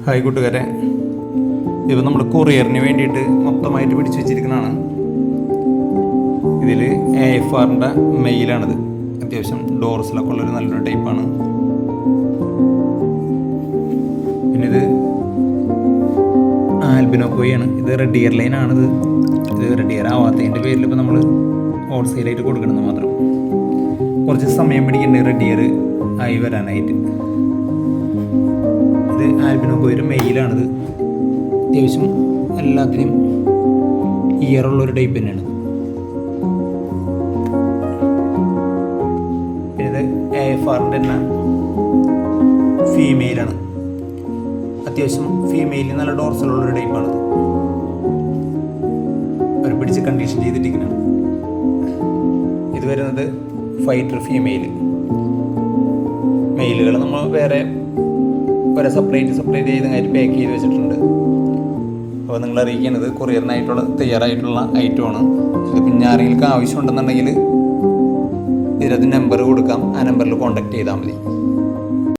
Hi കൂട്ടുകാരെ, ഇത് നമ്മൾ കൊറിയറിന് വേണ്ടിയിട്ട് മൊത്തമായിട്ട് പിടിച്ചു വെച്ചിരിക്കുന്നതാണ്. ഇതിൽ AFRൻ്റെ മെയിലാണിത്. അത്യാവശ്യം ഡോർസിലൊക്കെ ഉള്ളൊരു നല്ലൊരു ടൈപ്പാണ്. പിന്നെ ഇത് ആൽബിനോക്കോയാണ്. ഇത് റെഡ് ഇയർ ലൈനാണിത്. ഇത് റെഡ് ഇയർ ആവാത്തതിൻ്റെ പേരിൽ ഇപ്പോൾ നമ്മൾ ഹോൾസെയിലായിട്ട് കൊടുക്കണമെന്ന് മാത്രം. കുറച്ച് സമയം പിടിക്കേണ്ടത് റെഡ് ഇയർ ആയി വരാനായിട്ട്. ഇത് ആൽബിനോക്കോയുടെ മെയിലാണിത്. അത്യാവശ്യം എല്ലാത്തിനും ഇയറുള്ളൊരു ടൈപ്പ് തന്നെയാണ്. പിന്നെ ഇത് AFRൻ്റെ തന്നെ ഫീമെയിലാണ്. അത്യാവശ്യം ഫീമെയിലിൽ നല്ല ഡോർസലുള്ളൊരു ടൈപ്പാണിത്. ഒരു പിടിച്ച് കണ്ടീഷൻ ചെയ്തിട്ടിരിക്കുന്നതാണ്. ഇത് വരുന്നത് ഫൈറ്റർ ഫീമെയിൽ. മെയിലുകൾ നമ്മൾ വേറെ സെപ്പറേറ്റ് ചെയ്ത് കഴിഞ്ഞിട്ട് പാക്ക് ചെയ്ത് വെച്ചിട്ടുണ്ട്. അപ്പോൾ നിങ്ങൾ അറിയിക്കുന്നത് കൊറിയറിനായിട്ടുള്ള തയ്യാറായിട്ടുള്ള ഐറ്റമാണ്. ഇത് പിന്നെ ആരെങ്കിലും ആവശ്യമുണ്ടെന്നുണ്ടെങ്കിൽ ഇതിനകത്ത് നമ്പർ കൊടുക്കാം. ആ നമ്പറിൽ കോൺടാക്ട് ചെയ്താൽ മതി.